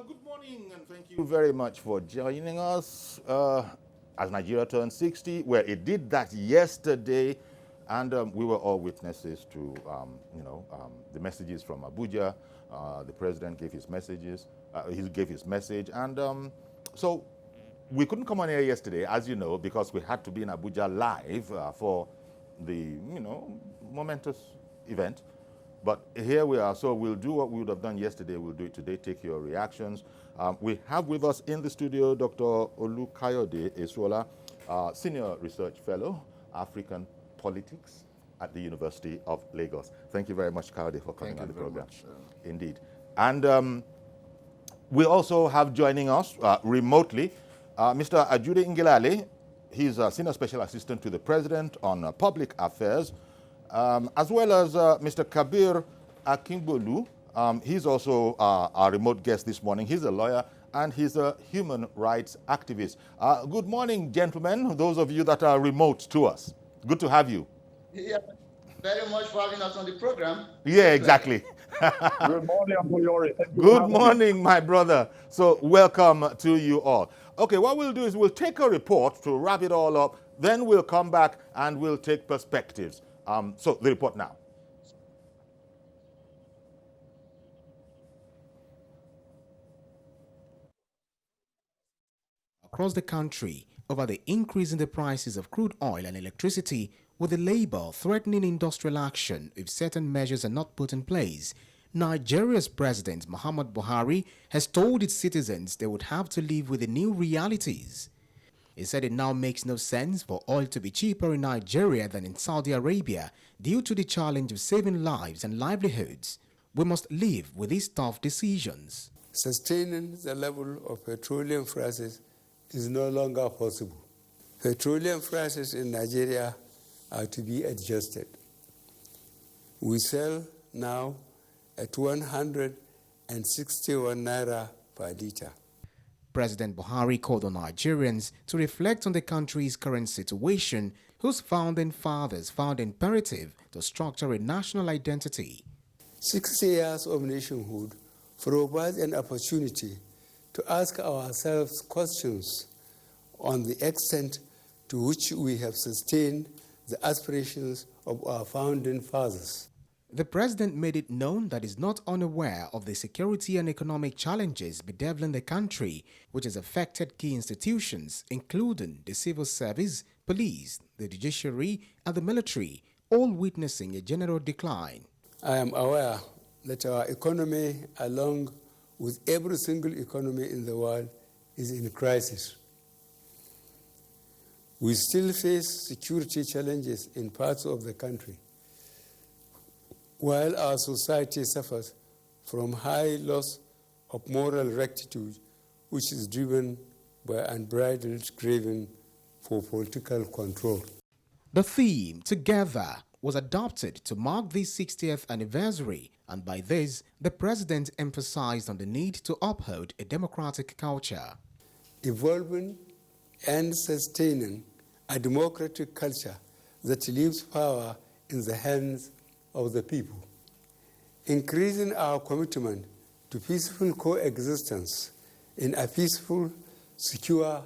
Good morning, and thank you very much for joining us as Nigeria turned 60, where it did that yesterday, and we were all witnesses to, the messages from Abuja. The president gave his messages. He gave his message, and so we couldn't come on air yesterday, as you know, because we had to be in Abuja live for the, momentous event. But here we are, so we'll do what we would have done yesterday, we'll do it today, take your reactions. We have with us in the studio Dr. Olukayode Esuola, Senior Research Fellow, African Politics at the University of Lagos. Thank you very much, Kayode, for coming on the program. Indeed. And we also have joining us remotely Mr. Ajude Ngilale. He's a Senior Special Assistant to the President on Public Affairs, as well as Mr. Kabir Akingbolu. He's also our remote guest this morning. He's a lawyer and he's a human rights activist. Good morning, gentlemen, those of you that are remote to us. Good to have you. Yeah, very much for having us on the program. Yeah, exactly. Good morning, Ambuyori. Good morning, my brother. So welcome to you all. Okay, what we'll do is we'll take a report to wrap it all up, then we'll come back and we'll take perspectives. So the report now. Across the country over the increase in the prices of crude oil and electricity, with the labor threatening industrial action if certain measures are not put in place, Nigeria's President Muhammad Buhari has told its citizens they would have to live with the new realities. He said it now makes no sense for oil to be cheaper in Nigeria than in Saudi Arabia due to the challenge of saving lives and livelihoods. We must live with these tough decisions. Sustaining the level of petroleum prices is no longer possible. Petroleum prices in Nigeria are to be adjusted. We sell now at 161 naira per litre. President Buhari called on Nigerians to reflect on the country's current situation, whose founding fathers found imperative to structure a national identity. 60 years of nationhood provides an opportunity to ask ourselves questions on the extent to which we have sustained the aspirations of our founding fathers. The president made it known that he's not unaware of the security and economic challenges bedeviling the country, which has affected key institutions, including the civil service, police, the judiciary, and the military, all witnessing a general decline. I am aware that our economy, along with every single economy in the world, is in crisis. We still face security challenges in parts of the country, while our society suffers from high loss of moral rectitude, which is driven by unbridled craving for political control. The theme, Together, was adopted to mark the 60th anniversary, and by this, the president emphasized on the need to uphold a democratic culture. Evolving and sustaining a democratic culture that leaves power in the hands of the people. Increasing our commitment to peaceful coexistence in a peaceful, secure,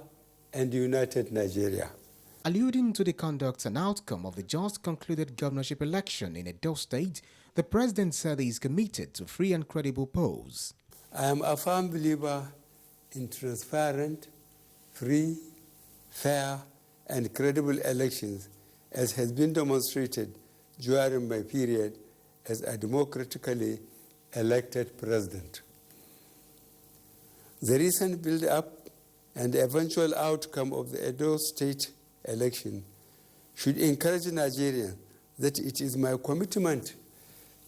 and united Nigeria. Alluding to the conduct and outcome of the just concluded governorship election in Edo State, the president said he is committed to free and credible polls. I am a firm believer in transparent, free, fair, and credible elections, as has been demonstrated during my period as a democratically elected president. The recent build-up and the eventual outcome of the Edo State election should encourage Nigerians that it is my commitment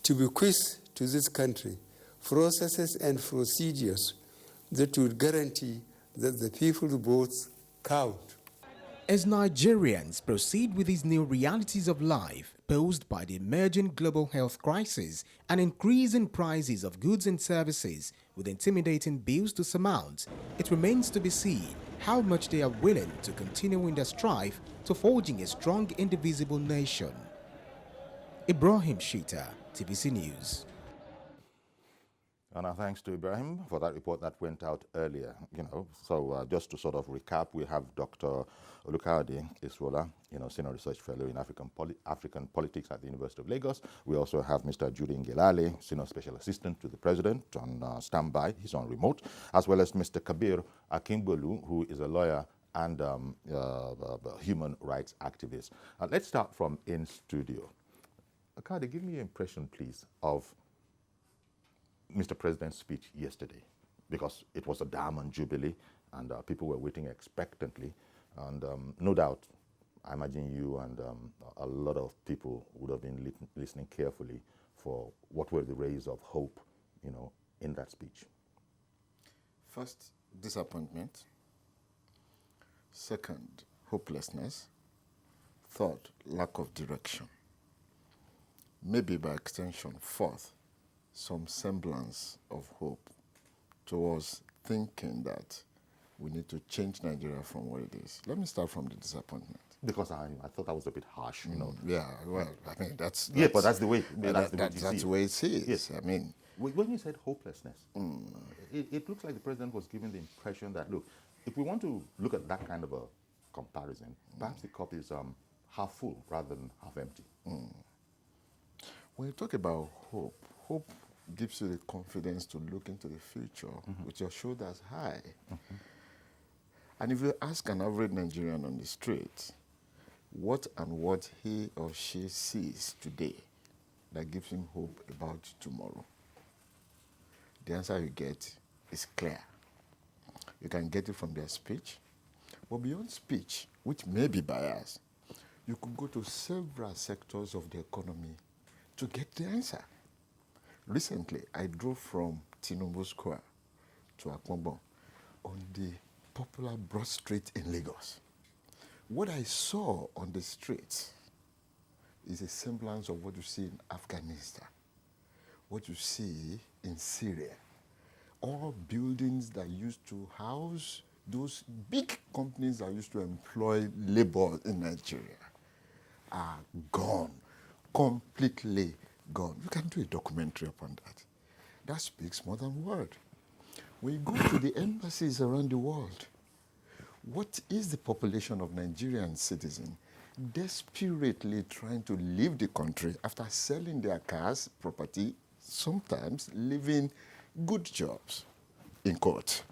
to bequeath to this country processes and procedures that would guarantee that the people's votes count. As Nigerians proceed with these new realities of life posed by the emerging global health crisis and increasing prices of goods and services with intimidating bills to surmount, it remains to be seen how much they are willing to continue in their strive to forging a strong, indivisible nation. Ibrahim Shita, TVC News. And our thanks to Ibrahim for that report that went out earlier. So just to sort of recap, we have Dr. Olukayode Iswola, Senior Research Fellow in African Politics at the University of Lagos. We also have Mr. Judy Ngelale, Senior Special Assistant to the President on standby. He's on remote, as well as Mr. Kabir Akimbolu, who is a lawyer and human rights activist. Let's start from in studio. Olukayode, give me your impression, please, of Mr. President's speech yesterday, because it was a Diamond Jubilee and people were waiting expectantly. And no doubt, I imagine you and a lot of people would have been listening carefully for what were the rays of hope, in that speech. First, disappointment. Second, hopelessness. Third, lack of direction. Maybe by extension, fourth, some semblance of hope towards thinking that we need to change Nigeria from what it is. Let me start from the disappointment. Because I thought that was a bit harsh, Yeah, well, I mean, that's Yeah, but that's the way. that's the way it is. Yes. I mean, when you said hopelessness, it looks like the president was giving the impression that, look, if we want to look at that kind of a comparison, perhaps the cup is half full rather than half empty. when you talk about hope gives you the confidence to look into the future with your shoulders high. And if you ask an average Nigerian on the street what he or she sees today that gives him hope about tomorrow, the answer you get is clear. You can get it from their speech. But beyond speech, which may be biased, you could go to several sectors of the economy to get the answer. Recently, I drove from Tinubu Square to Akpombo on the popular Broad Street in Lagos. What I saw on the streets is a semblance of what you see in Afghanistan, what you see in Syria. All buildings that used to house those big companies that used to employ labor in Nigeria are gone, completely gone. You can do a documentary upon that. That speaks more than word. When you go to the embassies around the world, what is the population of Nigerian citizens desperately trying to leave the country after selling their cars, property, sometimes leaving good jobs in court?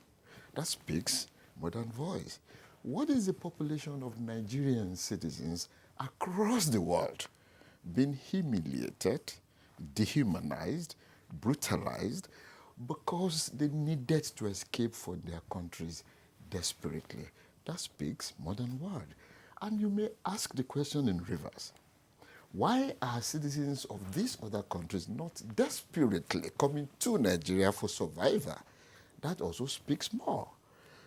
That speaks more than voice. What is the population of Nigerian citizens across the world being humiliated, dehumanized, brutalized because they needed to escape from their countries desperately? That speaks more than word. And you may ask the question in reverse. Why are citizens of these other countries not desperately coming to Nigeria for survival? That also speaks more.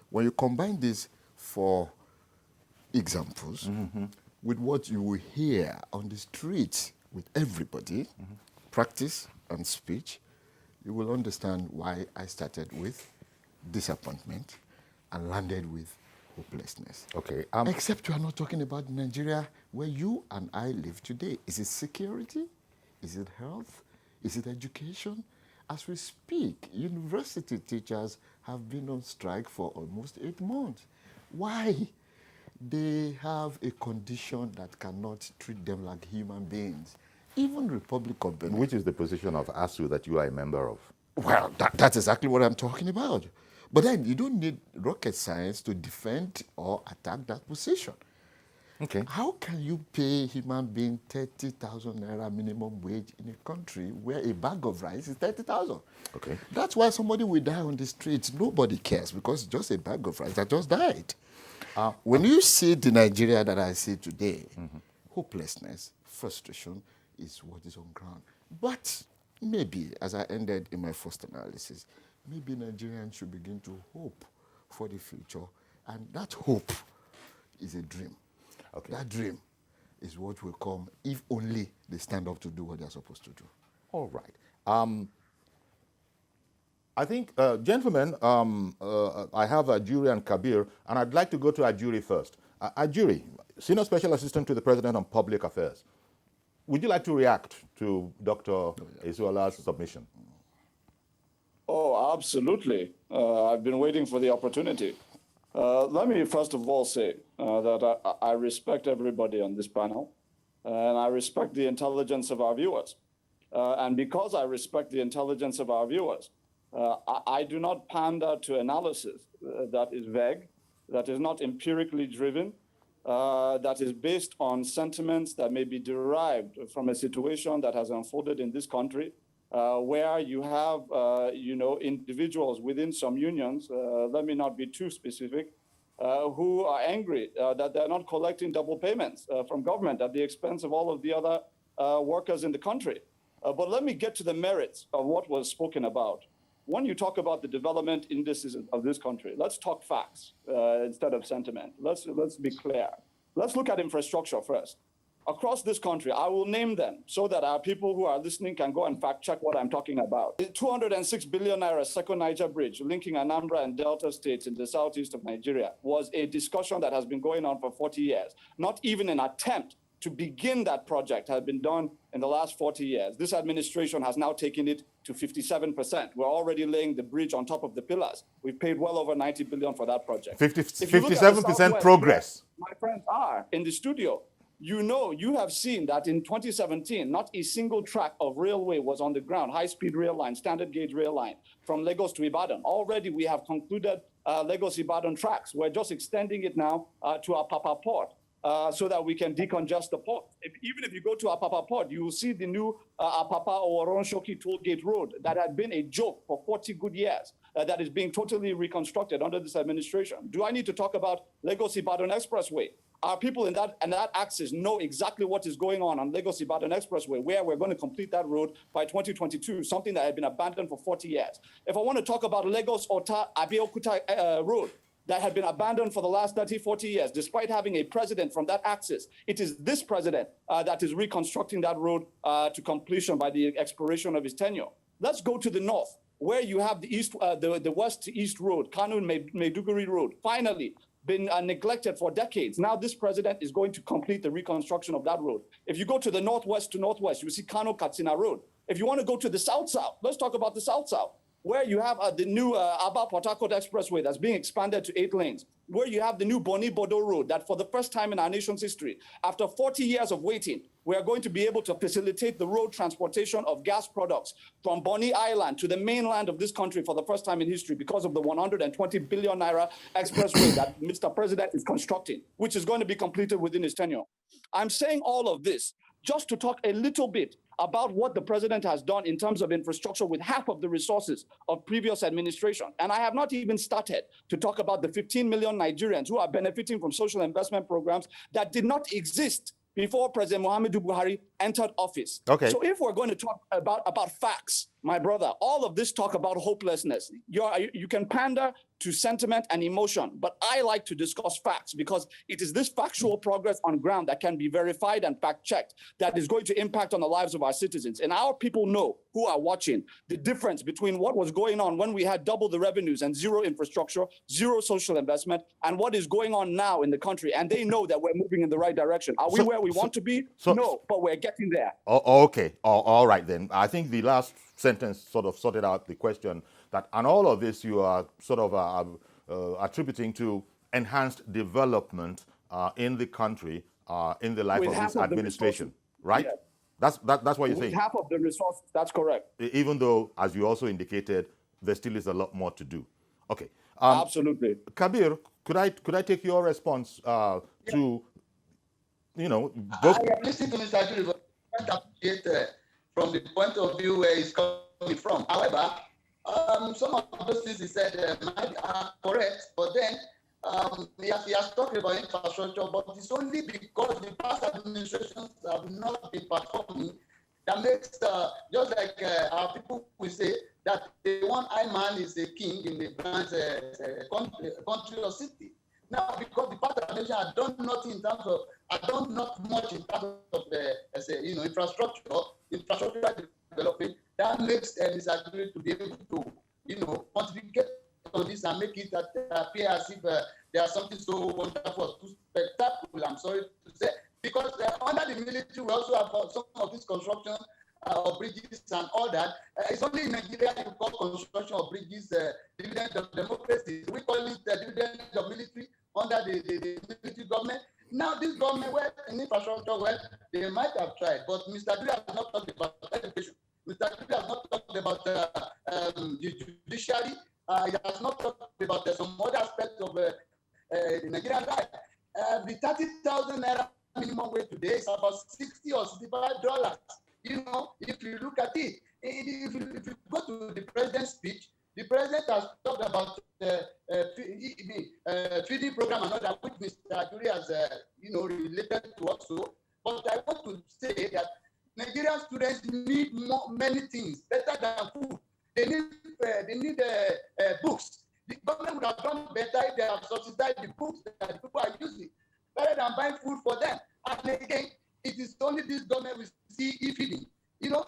When you combine these four examples with what you will hear on the streets with everybody, practice and speech, you will understand why I started with disappointment and landed with hopelessness. Okay. Except you are not talking about Nigeria where you and I live today. Is it security? Is it health? Is it education? As we speak, university teachers have been on strike for almost 8 months. Why? They have a condition that cannot treat them like human beings. Even Republic of Benin. Which is the position of ASU that you are a member of? Well, that's exactly what I'm talking about. But then you don't need rocket science to defend or attack that position. Okay. How can you pay human being 30,000 naira minimum wage in a country where a bag of rice is 30,000? Okay. That's why somebody will die on the streets. Nobody cares because it's just a bag of rice that just died. When you see the Nigeria that I see today, hopelessness, frustration is what is on ground. But maybe, as I ended in my first analysis, maybe Nigerians should begin to hope for the future. And that hope is a dream. Okay. That dream is what will come if only they stand up to do what they're supposed to do. All right. I think, gentlemen, I have Ajuri and Kabir, and I'd like to go to Ajuri first. Ajuri, Senior Special Assistant to the President on Public Affairs. Would you like to react to Dr. Iswola's submission? Oh, absolutely. I've been waiting for the opportunity. Let me first of all say that I respect everybody on this panel, and I respect the intelligence of our viewers. And because I respect the intelligence of our viewers, I do not pander to analysis that is vague, that is not empirically driven, that is based on sentiments that may be derived from a situation that has unfolded in this country, where you have, individuals within some unions, let me not be too specific, who are angry that they're not collecting double payments from government at the expense of all of the other workers in the country. But let me get to the merits of what was spoken about. When you talk about the development indices of this country, let's talk facts instead of sentiment. Let's be clear. Let's look at infrastructure first. Across this country, I will name them so that our people who are listening can go and fact check what I'm talking about. The 206 billion naira second Niger bridge linking Anambra and Delta states in the southeast of Nigeria was a discussion that has been going on for 40 years. Not even an attempt to begin that project has been done in the last 40 years. This administration has now taken it to 57%. We're already laying the bridge on top of the pillars. We've paid well over 90 billion for that project. 57% progress. My friends are in the studio. You have seen that in 2017, not a single track of railway was on the ground, high-speed rail line, standard gauge rail line from Lagos to Ibadan. Already we have concluded Lagos-Ibadan tracks. We're just extending it now to Apapa Port so that we can decongest the port. Even if you go to Apapa Port, you will see the new Apapa or Oron-Shoki toll gate road that had been a joke for 40 good years. That is being totally reconstructed under this administration. Do I need to talk about Lagos-Ibadan Expressway? Our people in that axis know exactly what is going on Lagos-Ibadan Expressway, where we're going to complete that road by 2022, something that had been abandoned for 40 years. If I want to talk about Lagos-Ota-Abeokuta road, that had been abandoned for the last 30, 40 years, despite having a president from that axis. It is this president that is reconstructing that road to completion by the expiration of his tenure. Let's go to the north, where you have the west to east road, Kano-Maiduguri road, finally been neglected for decades. Now this president is going to complete the reconstruction of that road. If you go to the northwest to northwest, you see Kano-Katsina road. If you want to go to the south-south, let's talk about the south-south, where you have the new Aba-Port Harcourt Expressway that's being expanded to 8 lanes, where you have the new Boni-Bodo road that for the first time in our nation's history, after 40 years of waiting, we are going to be able to facilitate the road transportation of gas products from Bonny Island to the mainland of this country for the first time in history because of the 120 billion naira expressway that Mr. President is constructing, which is going to be completed within his tenure. I'm saying all of this just to talk a little bit about what the president has done in terms of infrastructure with half of the resources of previous administration. And I have not even started to talk about the 15 million Nigerians who are benefiting from social investment programs that did not exist before President Muhammadu Buhari entered office. Okay. So if we're going to talk about facts, my brother, all of this talk about hopelessness, you can pander to sentiment and emotion, but I like to discuss facts because it is this factual progress on ground that can be verified and fact-checked that is going to impact on the lives of our citizens. And our people know, who are watching, the difference between what was going on when we had double the revenues and zero infrastructure, zero social investment, and what is going on now in the country. And they know that we're moving in the right direction. Are we where we want to be? No, but we're getting there. Okay. All right, then. I think the last sentence sort of sorted out the question that, and all of this you are sort of attributing to enhanced development in the country, in the life of this administration, right? Yes. That's what you're saying. With half of the resources, that's correct. Even though, as you also indicated, there still is a lot more to do. Okay. Absolutely. Kabir, could I take your response to, both? I am listening to Mr. Ajuri, but I can't appreciate from the point of view where he's coming from. However, some of those things he said are correct, but then he has talked about infrastructure, but it's only because the past administrations have not been performing that makes, just like our people will say, that the one eye man is a king in the branch country or city. Now, because the past administration had done nothing in terms of, not much in terms of infrastructure development, that makes Mr. Ajuri to be able to, pontificate on this and make it appear as if there's something so wonderful, too spectacular, I'm sorry to say. Because under the military, we also have some of these constructions of bridges and all that. It's only in Nigeria you call construction of bridges dividend of democracy. We call it the dividend of military under the military government. Now this government, well, in infrastructure, well, they might have tried, but Mr. Duri has not talked about education. Mr. Duri has not talked about the judiciary. He has not talked about some other aspects of the Nigerian life. The 30,000 naira minimum wage today is about $60 or $65. You know, if you look at it, if you go to the president's speech, the president has talked about feeding program and all that, which Mr. Duri has, related to also. But I want to say that Nigerian students need many things better than food. They need books. The government would have done better if they have subsidized the books that the people are using, rather than buying food for them. And again, it is only this government we see e-feeding. You know,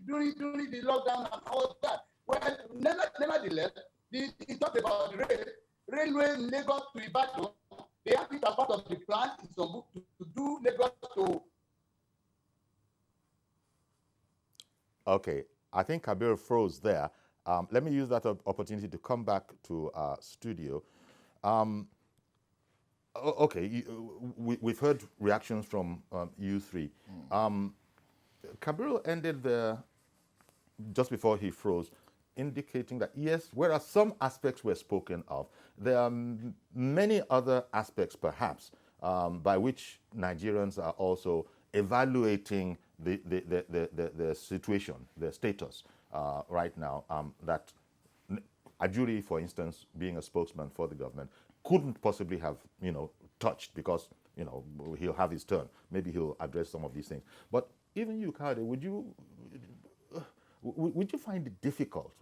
during the lockdown and all that. Well, nevertheless, he talked about the railway in Lagos to Ibadan. They have it as part of the plan to do Lagos to. Okay, I think Kabir froze there. Let me use that opportunity to come back to studio. Okay, we've heard reactions from you three. Kabir ended there just before he froze, indicating that yes, whereas some aspects were spoken of, there are many other aspects perhaps by which Nigerians are also evaluating the situation, the status right now, that Ajuri, for instance, being a spokesman for the government, couldn't possibly have, touched, because, he'll have his turn. Maybe he'll address some of these things. But even you, Kade, would you find it difficult,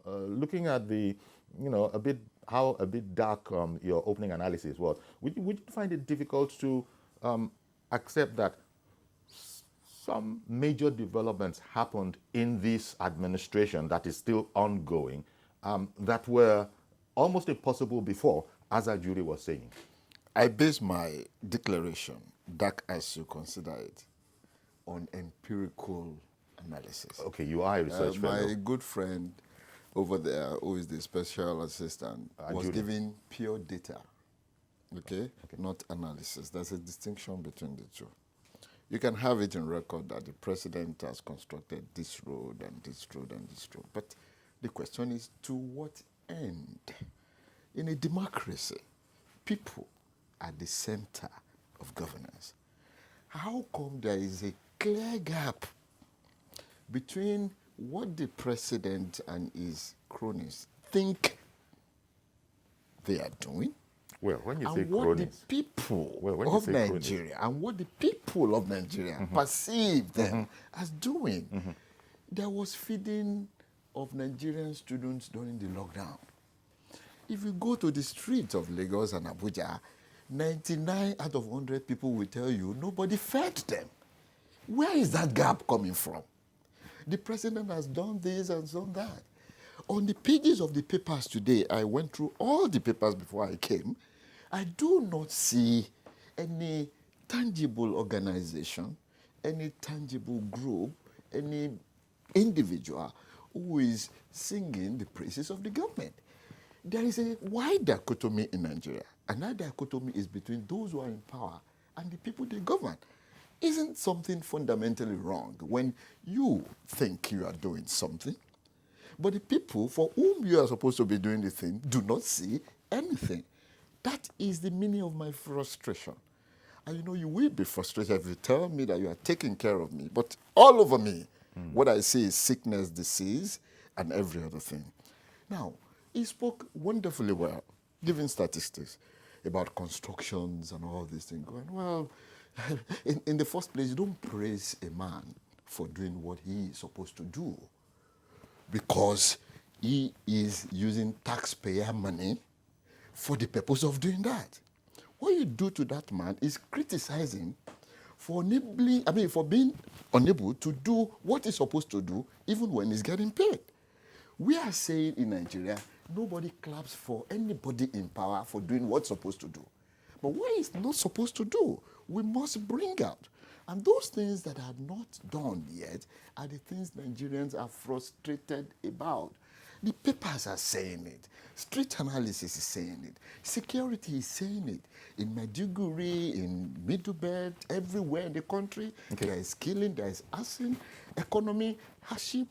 looking at the, a bit dark your opening analysis was, would you find it difficult to accept that some major developments happened in this administration that is still ongoing, that were almost impossible before, as Ajuri was saying? I base my declaration, dark as you consider it, on empirical analysis. Okay, you are a research fellow. My good friend over there, who is the special assistant, was Judy. giving pure data, okay, not analysis. There's a distinction between the two. You can have it in record that the president has constructed this road and this road and this road. But the question is, to what end? In a democracy, people are the center of governance. How come there is a clear gap between what the president and his cronies think they are doing, Well, when you say and what cronies, the people Well, when you of say cronies. Nigeria and what the people of Nigeria perceive them as doing? There was feeding of Nigerian students during the lockdown. If you go to the streets of Lagos and Abuja, 99 out of 100 people will tell you nobody fed them. Where is that gap coming from? The president has done this and done that. On the pages of the papers today, I went through all the papers before I came. I do not see any tangible organization, any tangible group, any individual who is singing the praises of the government. There is a wide dichotomy in Nigeria, and that dichotomy is between those who are in power and the people they govern. Isn't something fundamentally wrong when you think you are doing something, but the people for whom you are supposed to be doing the thing do not see anything? That is the meaning of my frustration. And you will be frustrated if you tell me that you are taking care of me, but all over me, what I see is sickness, disease, and every other thing. Now, he spoke wonderfully well, giving statistics about constructions and all these things. Going, well, in the first place, you don't praise a man for doing what he is supposed to do, because he is using taxpayer money for the purpose of doing that. What you do to that man is criticize him for being unable to do what he's supposed to do, even when he's getting paid. We are saying in Nigeria, nobody claps for anybody in power for doing what's supposed to do. But what he's not supposed to do, we must bring out. And those things that are not done yet are the things Nigerians are frustrated about. The papers are saying it. Street analysis is saying it. Security is saying it. In Maiduguri, in Middlebelt, everywhere in the country, there is killing, there is arson, economy, hardship.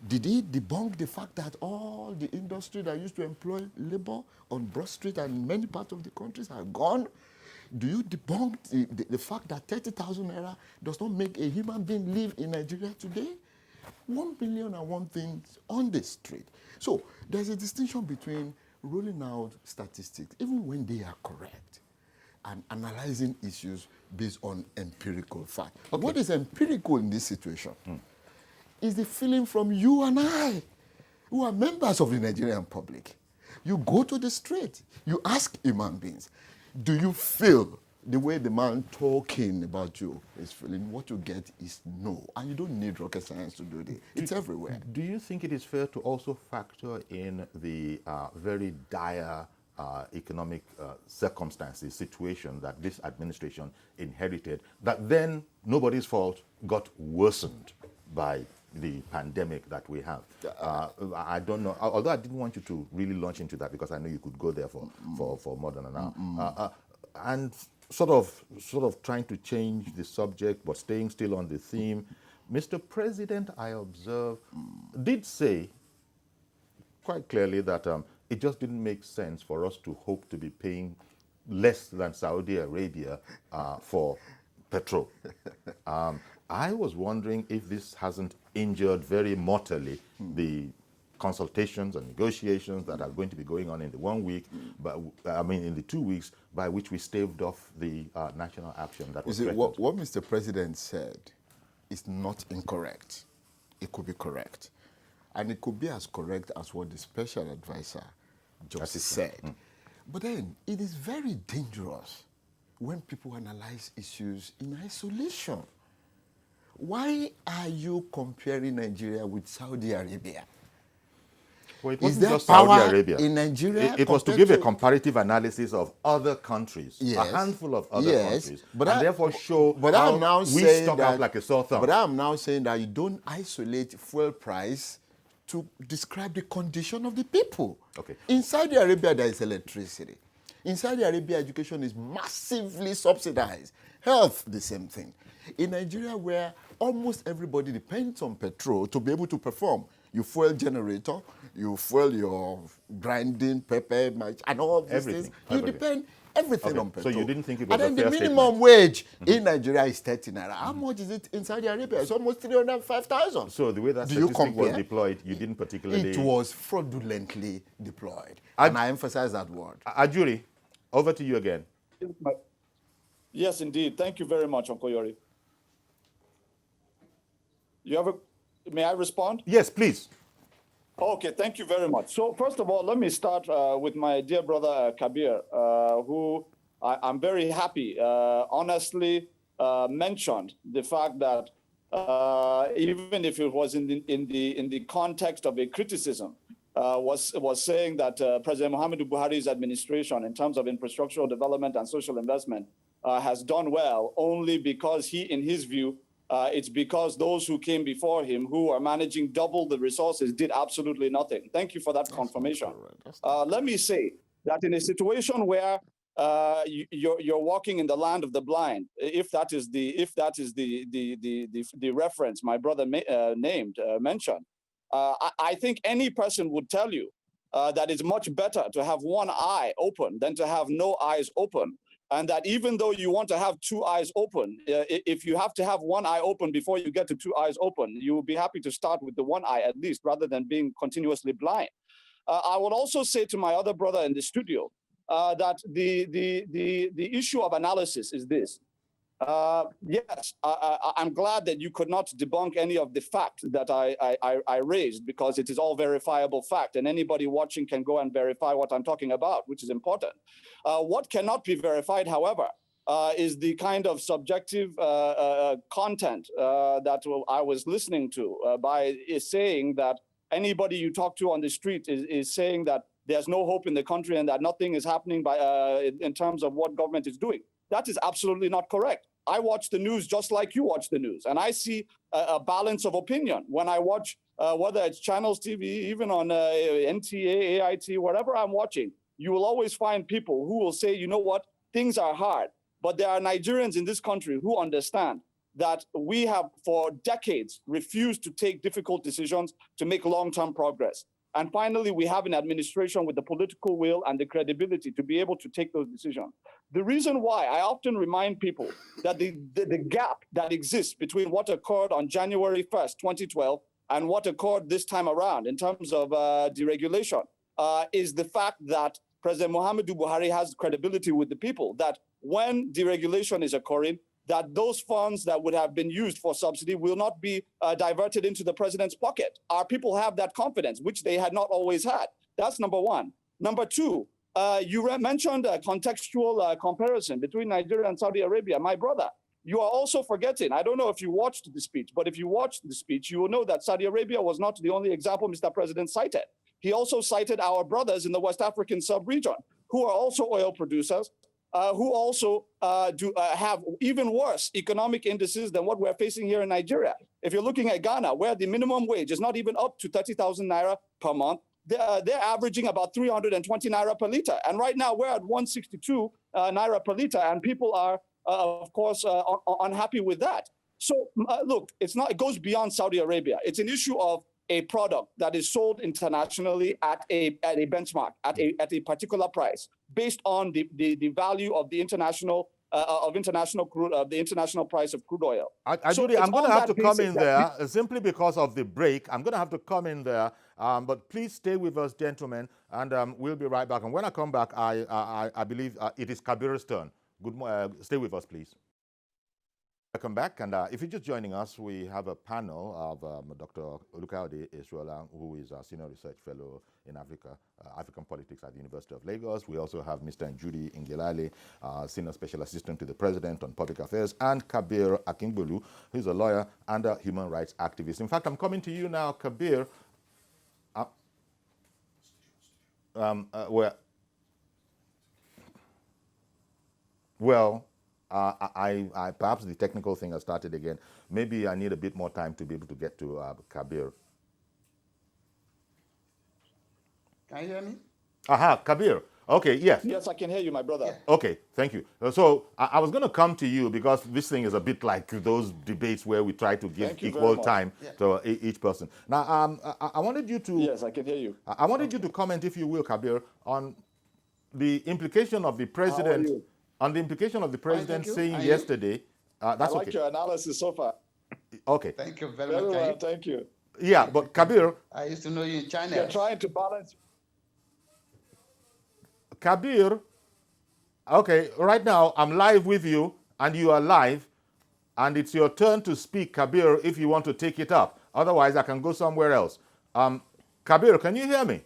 Did he debunk the fact that all the industry that used to employ labor on Broad Street and many parts of the countries are gone? Do you debunk the fact that 30,000 naira does not make a human being live in Nigeria today? 1,000,001 things on the street. So there's a distinction between rolling out statistics, even when they are correct, and analyzing issues based on empirical fact. Okay. What is empirical in this situation is the feeling from you and I, who are members of the Nigerian public. You go to the street, you ask human beings, do you feel the way the man talking about you is feeling? What you get is no. And you don't need rocket science to do this. It's everywhere. Do you think it is fair to also factor in the very dire economic circumstances, situation that this administration inherited, that then nobody's fault got worsened by the pandemic that we have? I don't know, although I didn't want you to really launch into that because I know you could go there for more than an hour. And sort of trying to change the subject but staying still on the theme, Mr. President, I observe, did say quite clearly that it just didn't make sense for us to hope to be paying less than Saudi Arabia for petrol. I was wondering if this hasn't injured very mortally the consultations and negotiations that are going to be going on in the 1 week, but in the 2 weeks, by which we staved off the national action that was threatened. What Mr. President said is not incorrect. It could be correct. And it could be as correct as what the special advisor just said. But then it is very dangerous when people analyze issues in isolation. Why are you comparing Nigeria with Saudi Arabia? Well, it Is wasn't there just power Saudi Arabia in Nigeria? It was to give a comparative analysis of other countries, Yes. a handful of other countries, but and therefore show but how I'm now we saying stuck that, out like a sore thumb. But I'm now saying that you don't isolate fuel price to describe the condition of the people. Okay. In Saudi Arabia, there is electricity. In Saudi Arabia, education is massively subsidized. Health, the same thing. In Nigeria, where almost everybody depends on petrol to be able to perform, you fuel generator, you fuel your grinding pepper, and all these Everything, things. You everything. depend everything Okay, on so petrol. you didn't think it was and a then fair the minimum statement? wage in Nigeria is 30 naira. How much is it in Saudi Arabia? It's almost 305,000. So the way that Do you statistic was compare? deployed, you didn't particularly... It was fraudulently deployed. And I emphasize that word. Ajuri, over to you again. Yes, indeed. Thank you very much, Uncle Yori. May I respond? Yes, please. Okay, thank you very much. So first of all, let me start with my dear brother Kabir, who I'm very happy, honestly mentioned the fact that even if it was in the context of a criticism, was saying that President Muhammadu Buhari's administration, in terms of infrastructural development and social investment, has done well only because he, in his view, it's because those who came before him, who are managing double the resources, did absolutely nothing. Thank you for that confirmation. Let me say that in a situation where you're walking in the land of the blind, if that is the reference my brother mentioned, I think any person would tell you that it's much better to have one eye open than to have no eyes open. And that even though you want to have two eyes open, if you have to have one eye open before you get to two eyes open, you will be happy to start with the one eye at least, rather than being continuously blind. I would also say to my other brother in the studio that the issue of analysis is this. Yes, I'm glad that you could not debunk any of the fact that I raised, because it is all verifiable fact, and anybody watching can go and verify what I'm talking about, which is important. What cannot be verified, however, is the kind of subjective content that I was listening to is saying that anybody you talk to on the street is saying that there's no hope in the country and that nothing is happening in terms of what government is doing. That is absolutely not correct. I watch the news just like you watch the news, and I see a balance of opinion when I watch whether it's Channels TV, even on NTA, AIT, whatever I'm watching. You will always find people who will say, you know what, things are hard, but there are Nigerians in this country who understand that we have for decades refused to take difficult decisions to make long-term progress. And finally, we have an administration with the political will and the credibility to be able to take those decisions. The reason why I often remind people that the gap that exists between what occurred on January 1st, 2012, and what occurred this time around in terms of deregulation is the fact that President Muhammadu Buhari has credibility with the people, that when deregulation is occurring, that those funds that would have been used for subsidy will not be diverted into the president's pocket. Our people have that confidence, which they had not always had. That's number one. Number two, you mentioned a contextual comparison between Nigeria and Saudi Arabia. My brother, you are also forgetting, I don't know if you watched the speech, but if you watched the speech, you will know that Saudi Arabia was not the only example Mr. President cited. He also cited our brothers in the West African sub-region, who are also oil producers, who also have even worse economic indices than what we're facing here in Nigeria. If you're looking at Ghana, where the minimum wage is not even up to 30,000 naira per month, they're averaging about 320 naira per liter. And right now we're at 162 naira per liter, and people are, of course, unhappy with that. So look, it goes beyond Saudi Arabia. It's an issue of a product that is sold internationally at a benchmark, at a particular price, based on the value of the international the international price of crude oil. Judy, I'm going to have to come in there simply because of the break. I'm going to have to come in there, but please stay with us, gentlemen, and we'll be right back. And when I come back, I believe it is Kabir's turn. Stay with us, please. Welcome back, and if you're just joining us, we have a panel of Dr. Olukayode Esrola, who is a Senior Research Fellow in African Politics at the University of Lagos. We also have Mr. Judy Ngelale, Senior Special Assistant to the President on Public Affairs, and Kabir Akingbolu, who's a lawyer and a human rights activist. In fact, I'm coming to you now, Kabir. Perhaps the technical thing has started again. Maybe I need a bit more time to be able to get to Kabir. Can you hear me? Aha, Kabir. Okay, yes. Yes, I can hear you, my brother. Yeah. Okay, thank you. So I was going to come to you because this thing is a bit like those debates where we try to give equal time to each person. Now, I wanted you to... Yes, I can hear you. I wanted you to comment, if you will, Kabir, on the implication of the president... On the implication of the president saying yesterday, that's okay. I like your analysis so far. Okay. Thank you very Very much. well, thank you. Yeah, but Kabir... I used to know you in China. You're trying to balance. Kabir, okay, right now I'm live with you, and you are live, and it's your turn to speak, Kabir, if you want to take it up. Otherwise, I can go somewhere else. Kabir, can you hear me?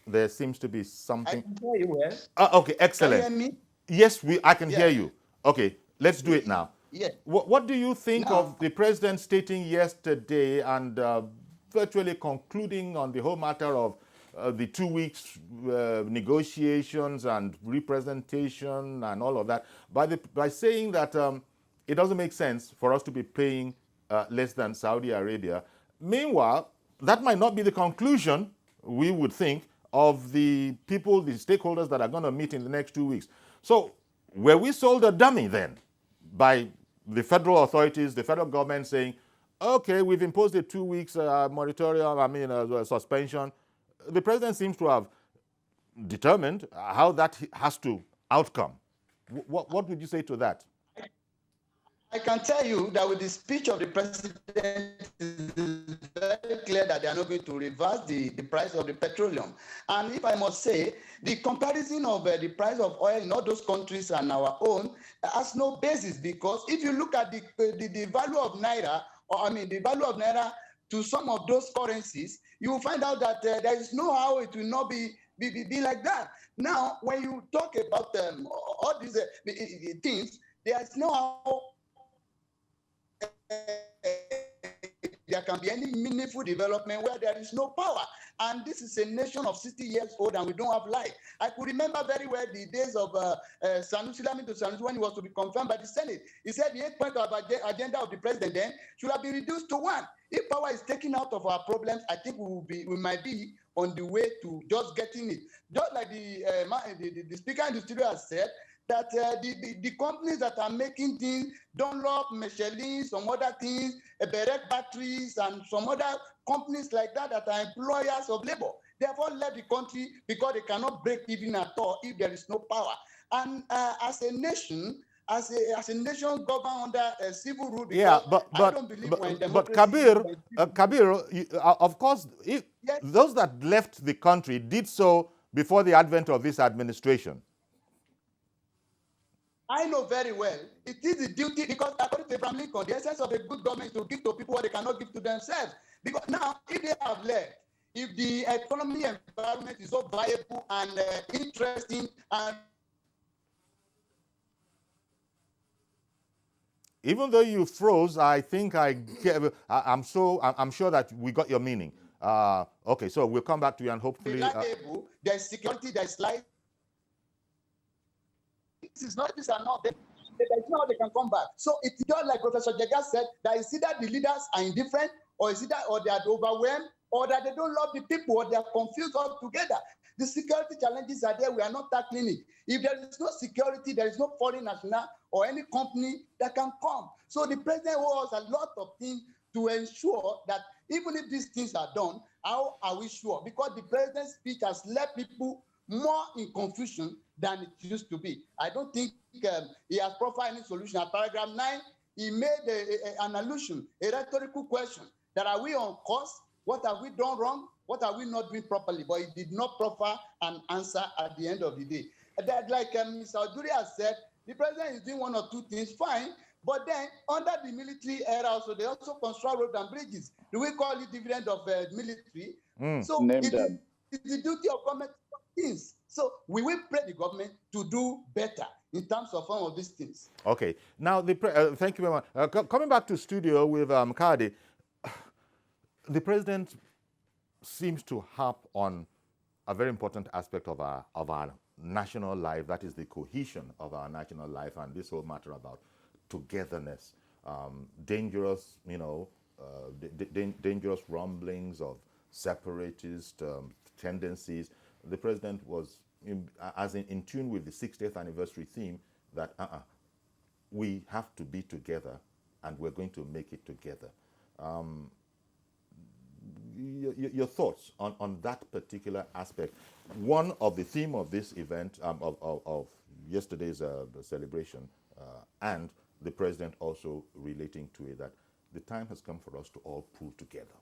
There seems to be something. I can hear you well. Okay, excellent. Can you hear me? Yes, I can hear you. Okay, let's do it now. Yeah. What do you think of the president stating yesterday and virtually concluding on the whole matter of the 2 weeks negotiations and representation and all of that by saying that it doesn't make sense for us to be paying less than Saudi Arabia? Meanwhile, that might not be the conclusion, we would think, of the people, the stakeholders that are going to meet in the next 2 weeks. So were we sold a dummy then by the federal authorities, the federal government saying, okay, we've imposed a 2 weeks moratorium, suspension. The president seems to have determined how that has to outcome. What would you say to that? I can tell you that with the speech of the president, it's very clear that they are not going to reverse the price of the petroleum. And if I must say, the comparison of the price of oil in all those countries and our own has no basis, because if you look at the value of Naira, the value of Naira to some of those currencies, you will find out that there is no how it will not be like that. Now, when you talk about all these things, there is no how there can be any meaningful development where there is no power. And this is a nation of 60 years old and we don't have light. I could remember very well the days of Sanusi Lamido Sanusi when he was to be confirmed by the Senate. He said the 8-point of agenda of the president then should have been reduced to 1. If power is taken out of our problems, I think we might be on the way to just getting it. Just like the speaker in the studio has said, that the companies that are making things, Dunlop, Michelin, some other things, Beret batteries, and some other companies like that that are employers of labor, they have all left the country because they cannot break even at all if there is no power. And as a nation, as a nation governed under civil rule, Yeah, I don't believe we're in but democracy. Kabir, of course, Yes. those that left the country did so before the advent of this administration. I know very well it is the duty, because according to Abraham Lincoln, the essence of a good government is to give to people what they cannot give to themselves. Because now, if they have left, if the economy environment is so viable and interesting, and Even though you froze, I think I'm sure that we got your meaning. Okay, so we'll come back to you and hopefully. reliable, there's security, there's light. This is not, these are not, there's no how they can come back. So it's just like Professor Jega said, that it's either the leaders are indifferent, or it's either or they are overwhelmed, or that they don't love the people, or they are confused altogether. The security challenges are there, we are not tackling it. If there is no security, there is no foreign national or any company that can come. So the president owes a lot of things to ensure that even if these things are done, how are we sure? Because the president's speech has left people more in confusion than it used to be. I don't think he has profiled any solution. At paragraph 9, he made an allusion, a rhetorical question, that are we on course? What have we done wrong? What are we not doing properly? But he did not proffer an answer at the end of the day. That, like Mr. Oduri has said, the president is doing one or two things, fine, but then under the military era also, they also construct roads and bridges. Do we call it dividend of military? So it's the duty of government to do things. So we will pray the government to do better in terms of some of these things. Okay. Now, thank you very much. Coming back to studio with Kadi, the president seems to harp on a very important aspect of our national life, that is the cohesion of our national life, and this whole matter about togetherness, dangerous, dangerous rumblings of separatist tendencies. The president was in tune with the 60th anniversary theme that we have to be together and we're going to make it together. Your thoughts on that particular aspect. One of the theme of this event, of yesterday's celebration, and the president also relating to it, that the time has come for us to all pull together.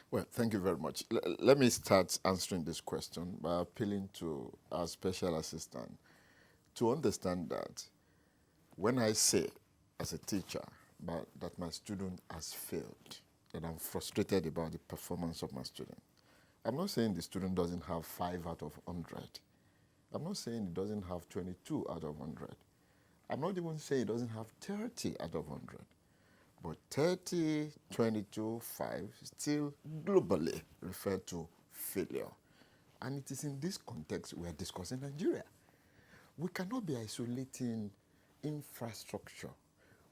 Well, thank you very much. Let me start answering this question by appealing to our special assistant to understand that when I say, as a teacher, that my student has failed, that I'm frustrated about the performance of my student, I'm not saying the student doesn't have 5 out of 100. I'm not saying it doesn't have 22 out of 100. I'm not even saying it doesn't have 30 out of 100. But 30, 22, 5 still globally referred to failure. And it is in this context we are discussing Nigeria. We cannot be isolating infrastructure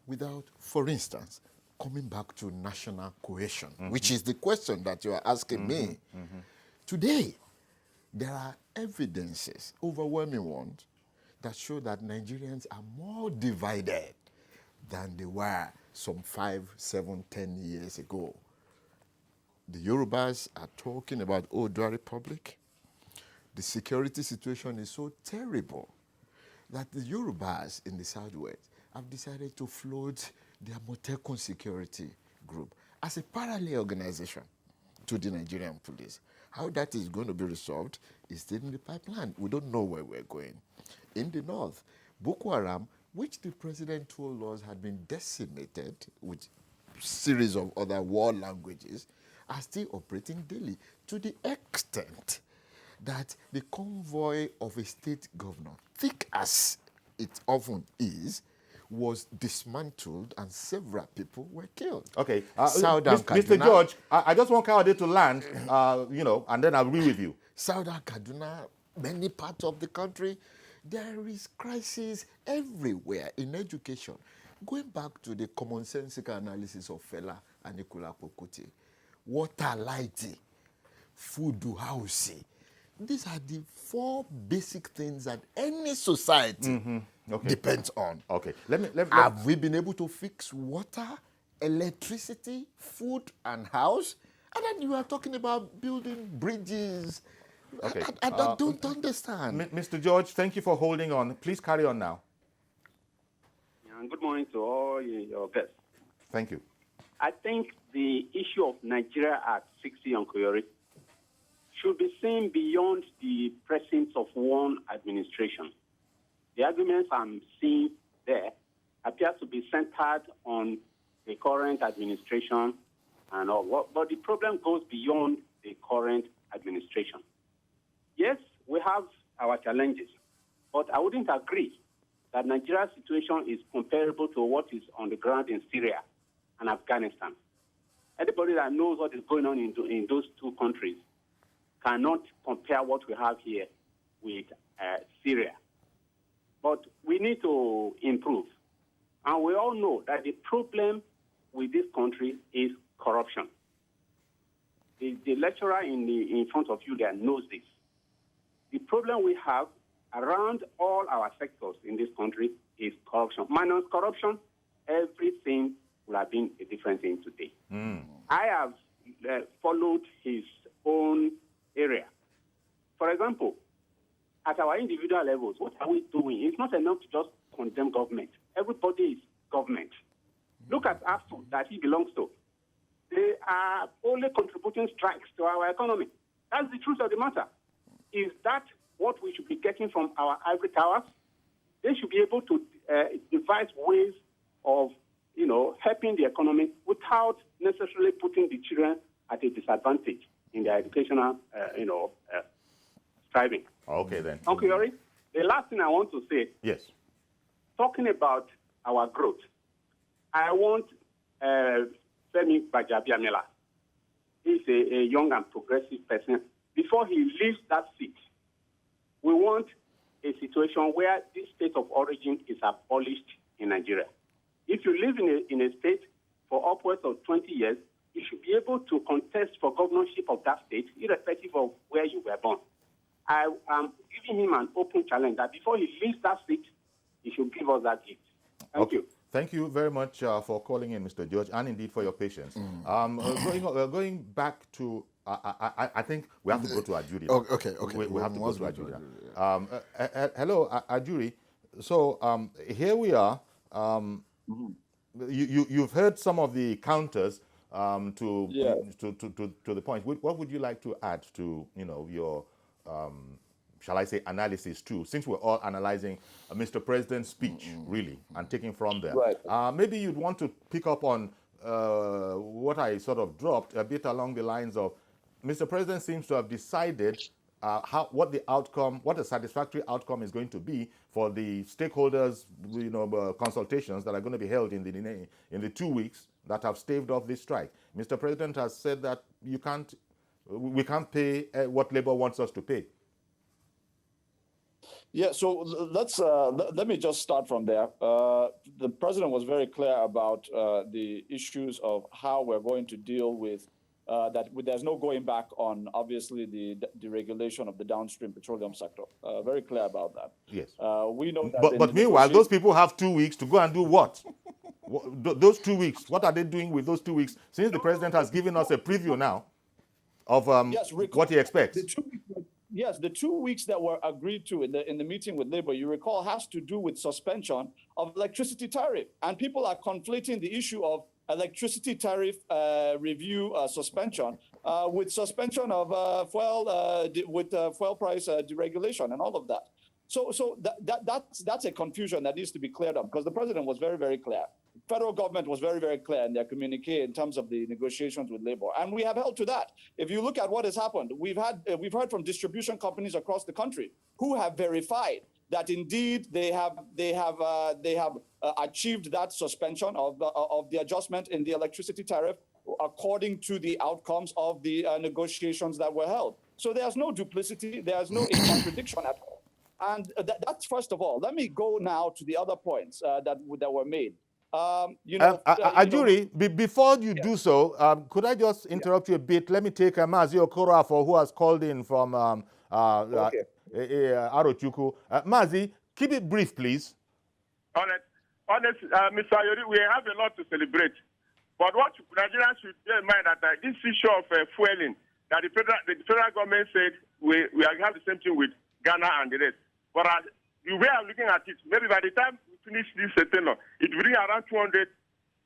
without, for instance, coming back to national cohesion, which is the question that you are asking me. Today, there are evidences, overwhelming ones, that show that Nigerians are more divided than they were some 5, 7, 10 years ago. The Yorubas are talking about Oodua Republic. The security situation is so terrible that the Yorubas in the Southwest have decided to float the Amotekun Security Group as a parallel organization to the Nigerian police. How that is going to be resolved is still in the pipeline. We don't know where we're going. In the north, Boko Haram, which the president told us had been decimated with a series of other war languages, are still operating daily, to the extent that the convoy of a state governor, thick as it often is, was dismantled and several people were killed. Okay, Southern Mr. Kaduna, George, I just want Kayode to land, and then I'll agree with you. Southern Kaduna, many parts of the country, there is crisis everywhere in education. Going back to the commonsensical analysis of Fela and Anikulapo Kuti, water, lighting, food, housing. These are the 4 basic things that any society depends on. Okay, Have we been able to fix water, electricity, food, and house? And then you are talking about building bridges. Okay. I don't understand. Mr. George, thank you for holding on. Please carry on now. And good morning to all your guests. Thank you. I think the issue of Nigeria at 60 on Koyori should be seen beyond the presence of one administration. The arguments I'm seeing there appear to be centered on the current administration and all, but the problem goes beyond the current administration. Yes, we have our challenges, but I wouldn't agree that Nigeria's situation is comparable to what is on the ground in Syria and Afghanistan. Anybody that knows what is going on in those 2 countries cannot compare what we have here with Syria. But we need to improve. And we all know that the problem with this country is corruption. The lecturer in front of you there knows this. The problem we have around all our sectors in this country is corruption. Minus corruption, everything would have been a different thing today. I have followed his own area. For example, at our individual levels, what are we doing? It's not enough to just condemn government. Everybody is government. Look at AFTU that he belongs to. They are only contributing strikes to our economy. That's the truth of the matter. Is that what we should be getting from our ivory towers? They should be able to devise ways of, helping the economy without necessarily putting the children at a disadvantage in their educational, striving. Okay, then. Uncle Yori, the last thing I want to say, Yes. talking about our growth, I want Femi Gbajabiamila. He's a young and progressive person. Before he leaves that seat, we want a situation where this state of origin is abolished in Nigeria. If you live in a state for upwards of 20 years, you should be able to contest for governorship of that state, irrespective of where you were born. I am giving him an open challenge that before he leaves that seat, he should give us that gift. Thank you. Thank you very much for calling in, Mr. George, and indeed for your patience. Going back to, I think we have to go to Ajuri. Okay. We have to go to Ajuri. Hello, Ajuri. So here we are. You've heard some of the counters to the point. What would you like to add to your shall I say analysis too, since we're all analyzing Mr. President's speech really and taking from there. Right. Maybe you'd want to pick up on what I sort of dropped a bit along the lines of Mr. President seems to have decided what a satisfactory outcome is going to be for the stakeholders, consultations that are going to be held in the 2 weeks that have staved off this strike. Mr. President has said that we can't pay what labor wants us to pay. Yeah, so let me just start from there. The president was very clear about the issues of how we're going to deal with that. There's no going back on, obviously, the deregulation of the downstream petroleum sector. Very clear about that. Yes. We know that. But meanwhile, those people have 2 weeks to go and do what? Those 2 weeks, what are they doing with those 2 weeks? Since the president has given us a preview now of what he expects. The 2 weeks that were agreed to in the meeting with labor, you recall, has to do with suspension of electricity tariff. And people are conflating the issue of electricity tariff review suspension with suspension of fuel price deregulation and all of that. So that's a confusion that needs to be cleared up, because the president was very, very clear. Federal government was very, very clear in their communique in terms of the negotiations with labor, and we have held to that. If you look at what has happened, we've heard from distribution companies across the country who have verified that indeed they have achieved that suspension of the adjustment in the electricity tariff according to the outcomes of the negotiations that were held. So there's no duplicity, there's no contradiction at all. And that's first of all. Let me go now to the other points that were made. Ajuri, before you do so, could I just interrupt you a bit? Let me take Mazi Okorafor, who has called in from Arochukwu. Mazi, keep it brief, please. Honest, Mr. Ayori, we have a lot to celebrate. But what Nigerians should bear in mind that this issue of fueling, that the federal government said we have the same thing with Ghana and the rest. But the way I'm looking at it, maybe by the time we finish this tenure, it will be around 200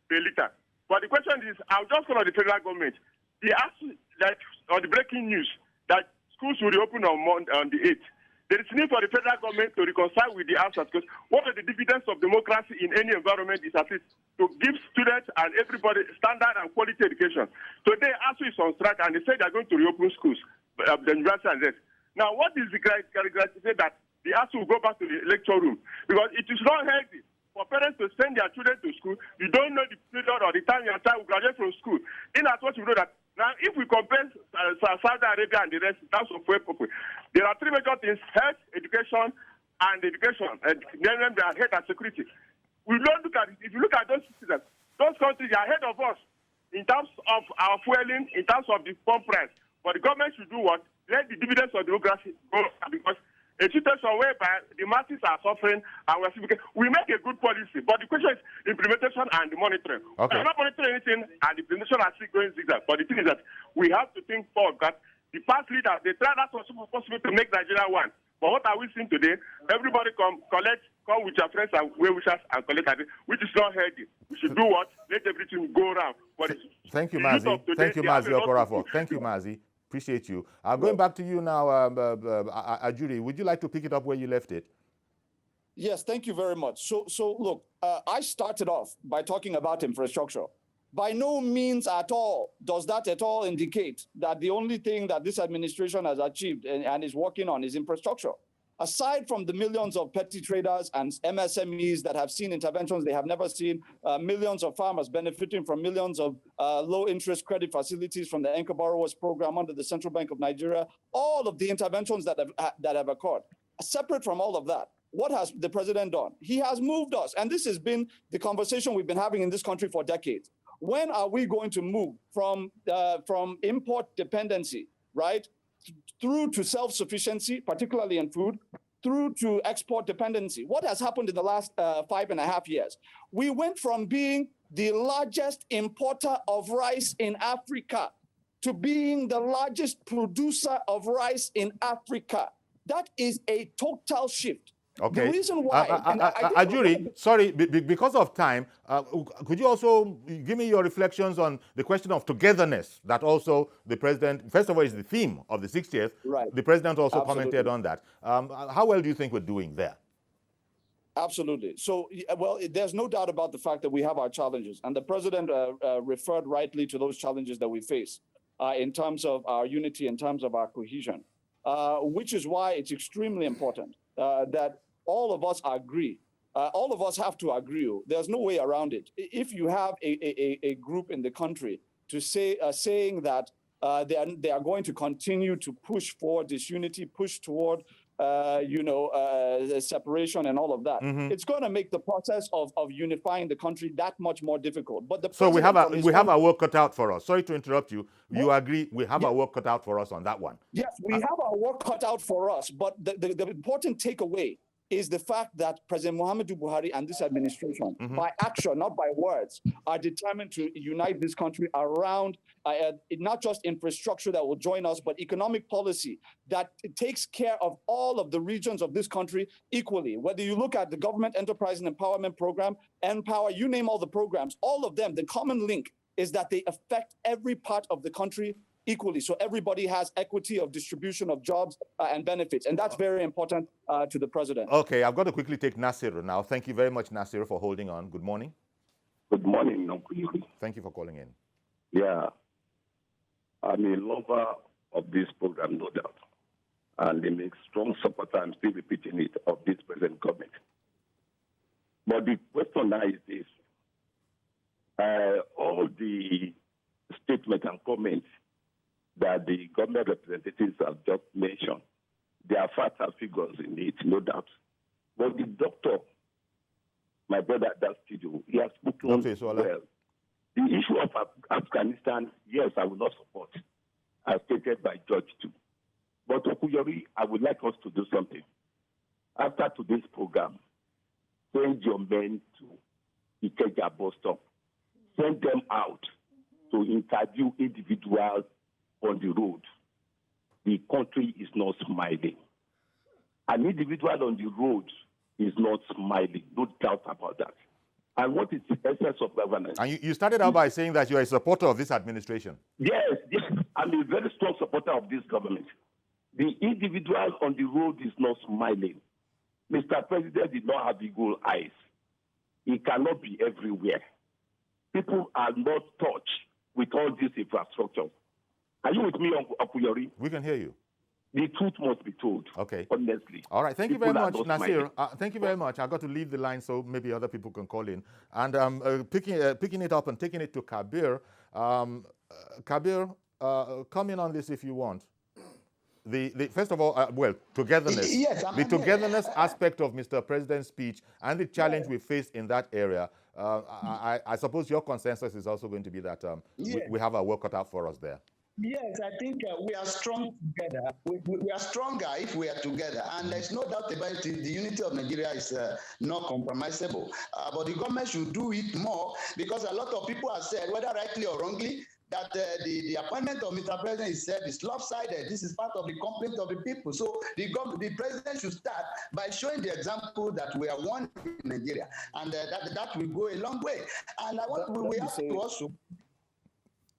per liter. But the question is, I'll just call on the federal government. They asked that on the breaking news that schools will reopen on the 8th. There is need for the federal government to reconcile with the answers, because one of the dividends of democracy in any environment is at least to give students and everybody standard and quality education. Today, ASU is on strike and they say they're going to reopen schools, the university and rest. Now, what is the criteria to say that the ASU will go back to the lecture room? Because it is not healthy for parents to send their children to school. You don't know the period or the time your child will graduate from school. In as much you know that now, if we compare Saudi Arabia and the rest in terms of fuel purpose, there are three major things: health, education, and education, and then they are health and security. We don't look at it. If you look at those citizens, those countries are ahead of us in terms of our fueling, in terms of the pump price. But the government should do what? Let the dividends of democracy go, because a situation whereby the masses are suffering and we make a good policy, but the question is implementation and the monitoring. Okay. We're not monitoring anything and the implementation are still going zigzag. But the thing is that we have to think forward that the past leaders, they tried as much as possible to make Nigeria one. But what are we seeing today? Everybody come with your friends and well-wishers and collect it, which is not healthy. We should do what? Let everything go around. But Thank you, Mazi. Thank you, Mazi Okorafor. Thank you, Mazi. Appreciate you. Going back to you now, Ajuri, would you like to pick it up where you left it? Yes, thank you very much. So look, I started off by talking about infrastructure. By no means at all does that at all indicate that the only thing that this administration has achieved and is working on is infrastructure. Aside from the millions of petty traders and MSMEs that have seen interventions they have never seen, millions of farmers benefiting from millions of low-interest credit facilities from the Anchor Borrowers Program under the Central Bank of Nigeria, all of the interventions that have occurred. Separate from all of that, what has the president done? He has moved us, and this has been the conversation we've been having in this country for decades. When are we going to move from import dependency, right, through to self-sufficiency, particularly in food, through to export dependency? What has happened in the last 5.5 years? We went from being the largest importer of rice in Africa to being the largest producer of rice in Africa. That is a total shift. Okay. The reason why... Ajuri, sorry, because of time, could you also give me your reflections on the question of togetherness that also the president, first of all, is the theme of the 60th. Right. The president also Absolutely. commented on that. How well do you think we're doing there? Absolutely. So, well, there's no doubt about the fact that we have our challenges. And the president referred rightly to those challenges that we face in terms of our unity, in terms of our cohesion, which is why it's extremely important that all of us agree. All of us have to agree. There's no way around it. If you have a group in the country to saying that they are going to continue to push forward this unity, push toward separation and all of that, it's going to make the process of unifying the country that much more difficult. But so we have our work cut out for us. Sorry to interrupt you. You agree we have our work cut out for us on that one? Yes, we have our work cut out for us. But the important takeaway is the fact that President Muhammadu Buhari and this administration, by action, not by words, are determined to unite this country around not just infrastructure that will join us, but economic policy that takes care of all of the regions of this country equally. Whether you look at the Government Enterprise and Empowerment Program, Empower, you name all the programs, all of them, the common link is that they affect every part of the country equally. So everybody has equity of distribution of jobs and benefits. And that's very important to the president. Okay, I've got to quickly take Nasir now. Thank you very much, Nasir, for holding on. Good morning. Good morning, Uncle Yuri. Thank you for calling in. Yeah, I'm a lover of this program, no doubt. and I'm a strong supporter, I'm still repeating it, of this present government. But the question now is this. All the statements and comments that the government representatives have just mentioned, there are facts and figures in it, no doubt. But the doctor, my brother at that studio, he has spoken well. The issue of Afghanistan, yes, I will not support, as stated by George too. But Okuyori, I would like us to do something. After today's program, send your men to Ikeja bus stop. Send them out to interview individuals on the road. The country is not smiling. An individual on the road is not smiling, no doubt about that. And what is the essence of governance? And you started out by saying that you are a supporter of this administration. Yes, I'm a very strong supporter of this government. The individual on the road is not smiling. Mr. President did not have eagle eyes. He cannot be everywhere. People are not touched with all this infrastructure. Are you with me, Okuyori? We can hear you. The truth must be told. Okay. Honestly. All right. Thank you very much, Nasir. Thank you very much. I got to leave the line so maybe other people can call in. And picking it up and taking it to Kabir. Kabir, come in on this if you want. First of all, togetherness. Yes, the togetherness aspect of Mr. President's speech and the challenge we face in that area. I suppose your consensus is also going to be that we have our work cut out for us there. Yes, I think we are strong together. We are stronger if we are together. And there's no doubt about it. The unity of Nigeria is not compromisable. But the government should do it more because a lot of people have said, whether rightly or wrongly, that the appointment of Mr. President is said is lopsided. This is part of the complaint of the people. So the president should start by showing the example that we are one in Nigeria. And that will go a long way. And we have to also...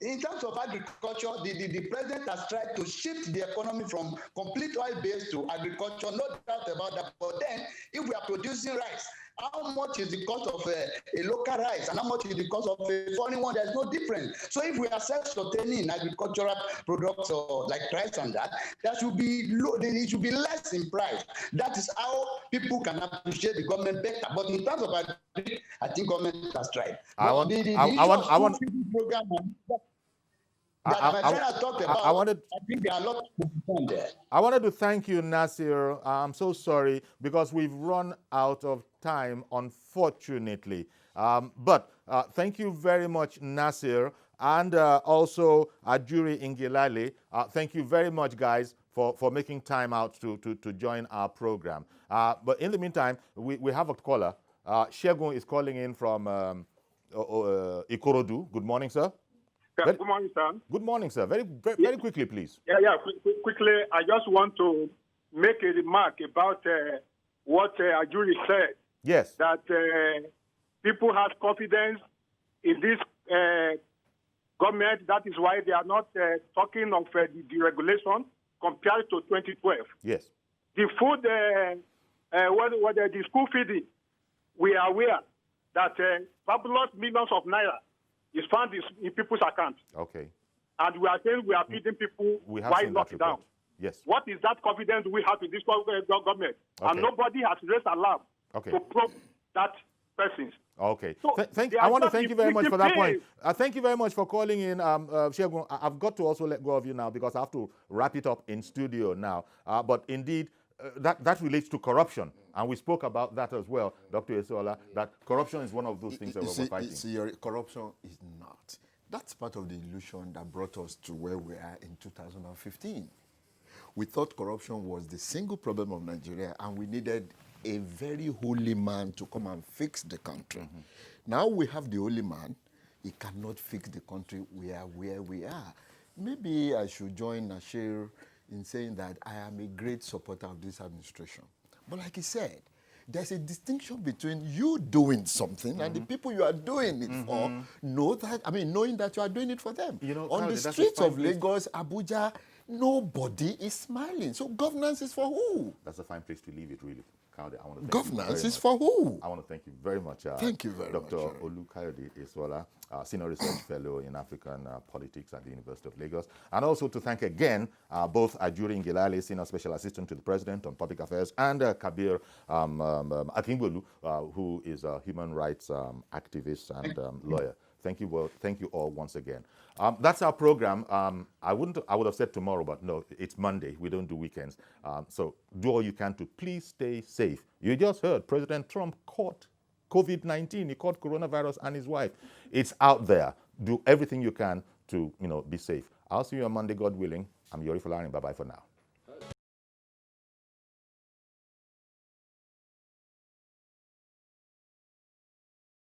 In terms of agriculture, the president has tried to shift the economy from complete oil-based to agriculture, no doubt about that. But then, if we are producing rice, how much is the cost of a local rice and how much is the cost of a foreign one? There's no difference. So if we are self-sustaining in agricultural products or like rice and that, that should be low, it should be less in price. That is how people can appreciate the government better. But in terms of agriculture, I think government has tried. I want program. I wanted to thank you, Nasir. I'm so sorry because we've run out of time, unfortunately. But thank you very much, Nasir, and also Ajuri Ingilale. Thank you very much, guys, for making time out to join our program. But in the meantime, we have a caller. Shegun is calling in from Ikorodu. Good morning, sir. Good morning, sir. Good morning, sir. Very quickly, please. Quickly, I just want to make a remark about what Ajuri said. Yes. That people have confidence in this government. That is why they are not talking of the deregulation compared to 2012. Yes. The food, the school feeding, we are aware that fabulous millions of naira is found in people's accounts. Okay. And we are saying we are feeding people while lockdown. Yes. What is that confidence we have in this government? Okay. And nobody has raised alarm to probe that person. Okay. So I want to thank you very much for that point. Thank you very much for calling in. Shegun, I've got to also let go of you now because I have to wrap it up in studio now. But indeed, that relates to corruption. And we spoke about that as well, Dr. Esola, that corruption is one of those things that we're fighting. Corruption is not. That's part of the illusion that brought us to where we are in 2015. We thought corruption was the single problem of Nigeria, and we needed a very holy man to come and fix the country. Mm-hmm. Now we have the holy man. He cannot fix the country. We are where we are. Maybe I should join Nasir in saying that I am a great supporter of this administration. But like he said, there's a distinction between you doing something and the people you are doing it for knowing that you are doing it for them. On the streets of Lagos, Abuja, nobody is smiling. So governance is for who? That's a fine place to leave it, really. Kaude, I want to thank Governance you is very much. for who? I want to thank you very much. Thank you very Dr. much. Olu Kayode Iswola, Senior Research Fellow in African Politics at the University of Lagos. And also to thank again both Ajuri Ngilale, Senior Special Assistant to the President on Public Affairs, and Kabir Akingbolu, who is a human rights activist and lawyer. Thank you all once again. That's our program. I would have said tomorrow, but no, it's Monday. We don't do weekends. So do all you can to please stay safe. You just heard President Trump caught COVID-19. He caught coronavirus and his wife. It's out there. Do everything you can to be safe. I'll see you on Monday, God willing. I'm Yori Folarin. Bye-bye for now.